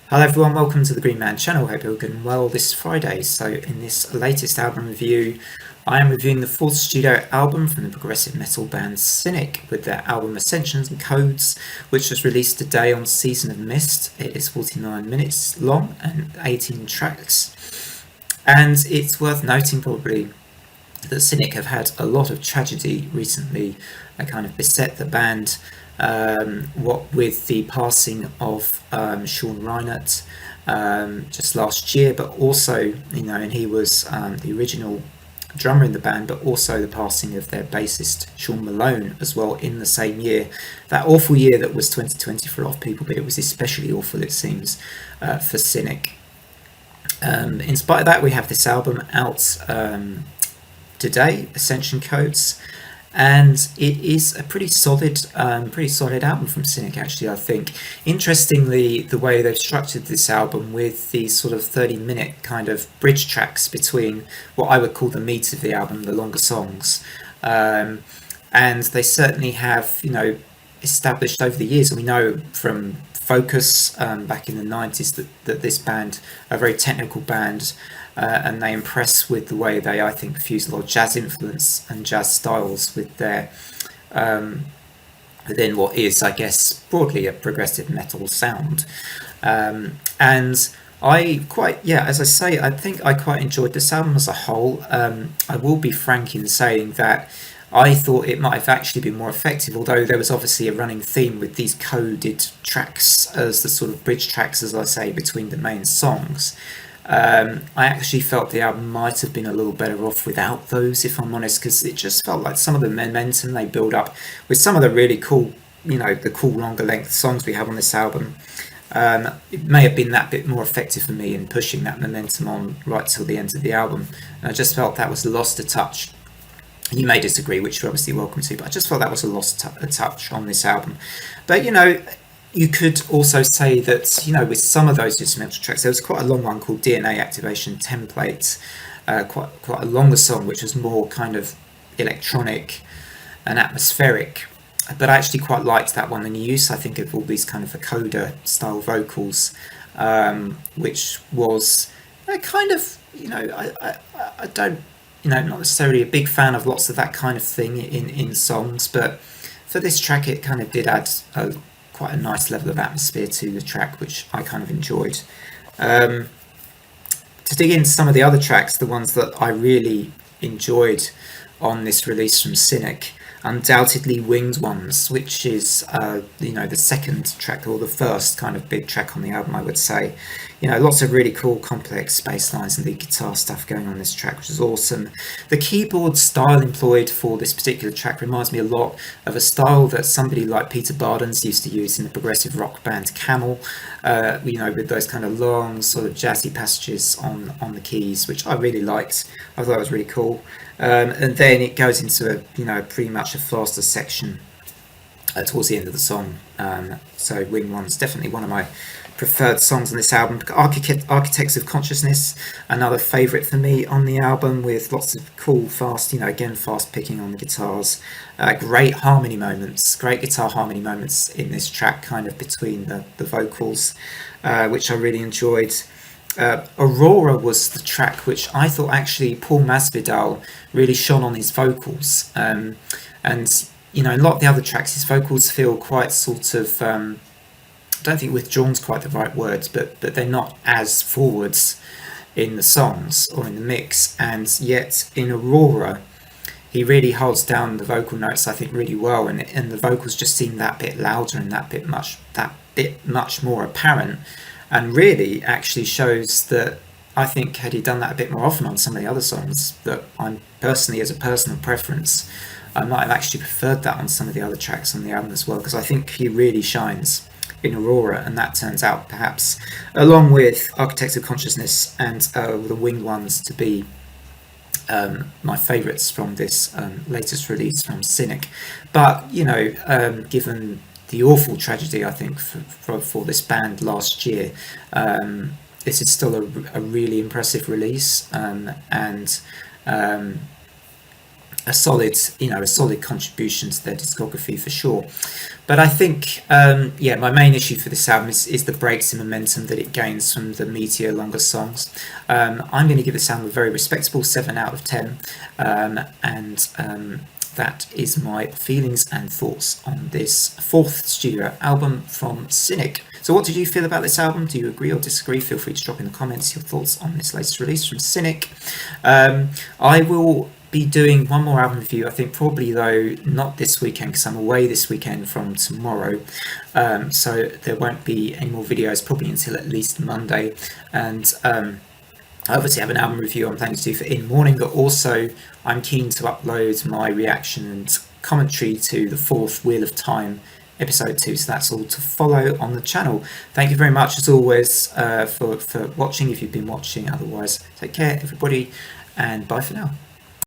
Hello everyone, welcome to the Green Man channel. Hope you're good and well this Friday. So in this latest album review, I am reviewing the fourth studio album from the progressive metal band Cynic with their album Ascensions and Codes, which was released today on Season of Mist. It is 49 minutes long and 18 tracks. And it's worth noting probably that Cynic have had a lot of tragedy recently kind of beset the band, what with the passing of Sean Reinert just last year, but also, and he was the original drummer in the band, but also the passing of their bassist Sean Malone as well in the same year. That awful year that was 2020 for a lot of people, but it was especially awful, it seems, for Cynic. In spite of that, we have this album out today, Ascension Codes, and it is a pretty solid album from Cynic, actually. I think, interestingly, the way they've structured this album with these sort of 30-minute kind of bridge tracks between what I would call the meat of the album, the longer songs, and they certainly have, established over the years, and we know from Focus back in the 90s that this band, a very technical band, and they impress with the way they, I think, fuse a lot of jazz influence and jazz styles with their within what is, I guess, broadly a progressive metal sound. And I quite, as I say, I think I quite enjoyed this album as a whole. I will be frank in saying that I thought it might have actually been more effective, although there was obviously a running theme with these coded tracks as the sort of bridge tracks, as I say, between the main songs. I actually felt the album might have been a little better off without those, if I'm honest, because it just felt like some of the momentum they build up with some of the really cool, the cool longer length songs we have on this album. It may have been that bit more effective for me in pushing that momentum on right till the end of the album. And I just felt that was lost a touch. You may disagree, which you're obviously welcome to, but I just felt that was a lost touch on this album. But you could also say that, with some of those instrumental tracks, there was quite a long one called DNA Activation Template, quite a longer song, which was more kind of electronic and atmospheric. But I actually quite liked that one, and the use, I think, of all these kind of vocoder style vocals, which was a kind of, I don't, not necessarily a big fan of lots of that kind of thing in songs, but for this track, it kind of did add quite a nice level of atmosphere to the track, which I kind of enjoyed. To dig into some of the other tracks, the ones that I really enjoyed on this release from Cynic, undoubtedly Winged Ones, which is the second track, or the first kind of big track on the album, I would say. Lots of really cool complex bass lines and lead guitar stuff going on this track, which is awesome. The keyboard style employed for this particular track reminds me a lot of a style that somebody like Peter Bardens used to use in the progressive rock band Camel, with those kind of long sort of jazzy passages on the keys, which I really liked. I thought it was really cool. And then it goes into pretty much a faster section towards the end of the song. So Wing One's definitely one of my preferred songs on this album. Architects of Consciousness, another favourite for me on the album, with lots of cool, fast, again, fast picking on the guitars. Great harmony moments, great guitar harmony moments in this track, kind of between the vocals, which I really enjoyed. Aurora was the track which I thought actually Paul Masvidal really shone on his vocals, and in a lot of the other tracks his vocals feel quite sort of I don't think withdrawn's quite the right words, but they're not as forwards in the songs or in the mix, and yet in Aurora he really holds down the vocal notes, I think, really well, and the vocals just seem that bit louder and that bit much more apparent. And really actually shows that, I think, had he done that a bit more often on some of the other songs, that I'm personally, as a personal preference, I might have actually preferred that on some of the other tracks on the album as well, because I think he really shines in Aurora, and that turns out perhaps, along with Architects of Consciousness and the Winged Ones, to be my favourites from this latest release from Cynic. But, given the awful tragedy, I think, for this band last year, this is still a really impressive release, and a solid, a solid contribution to their discography for sure. But I think, my main issue for this album is the breaks in momentum that it gains from the meatier, longer songs. I'm going to give this album a very respectable 7 out of 10, and that is my feelings and thoughts on this 4th studio album from Cynic. So what did you feel about this album? Do you agree or disagree? Feel free to drop in the comments your thoughts on this latest release from Cynic. I will be doing one more album review, I think probably though not this weekend because I'm away this weekend from tomorrow, so there won't be any more videos probably until at least Monday. And I obviously have an album review I'm planning to do for In Morning, but also I'm keen to upload my reaction and commentary to the 4th Wheel of Time episode 2, so that's all to follow on the channel. Thank you very much as always for watching, if you've been watching. Otherwise, take care everybody, and bye for now.